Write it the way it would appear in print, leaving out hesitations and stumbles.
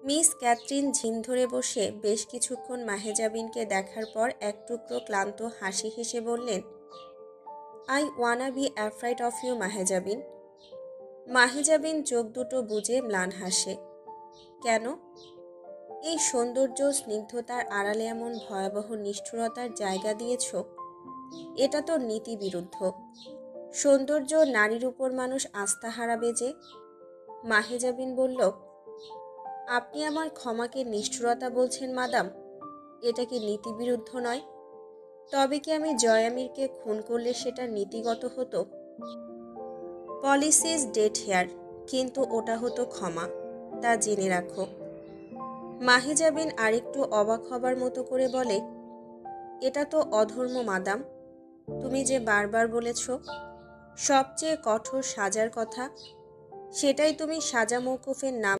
Miss Catherine ঝিম ধরে বসে বেশ কিছুক্ষণ মাহেজাবিনকে দেখার পর এক টুকরো ক্লান্ত হাসি হেসে বললেন, I wanna be afraid of you Mahejabin. Mahejabin চোখ দুটো বুজে ম্লান হাসে। কেন? এই সৌন্দর্য স্নিগ্ধতার আড়ালে এমন ভয়াবহ নিষ্ঠুরতার জায়গা দিয়েছ? এটা তো নীতি বিরুদ্ধ। সৌন্দর্য নারীর উপর মানুষ আস্থা হারাবে যে। মাহেজাবিন বলল, আপনি আমার ক্ষমাকে নিষ্ঠুরতা বলছেন মাদাম? এটা কি নীতিবিরুদ্ধ নয়? তবে কি আমি জয়ামিরকে খুন করলে সেটা নীতিগত হতো? পলিসি ইজ ডেড হেয়ার, কিন্তু ওটা হতো ক্ষমা, তা জেনে রাখো। মাহিজাবিন আরেকটু অবাক হবার মতো করে বলে, এটা তো অধর্ম মাদাম। তুমি যে বারবার বলেছ সবচেয়ে কঠোর সাজার কথা, সেটাই তুমি সাজা মওকুফের নাম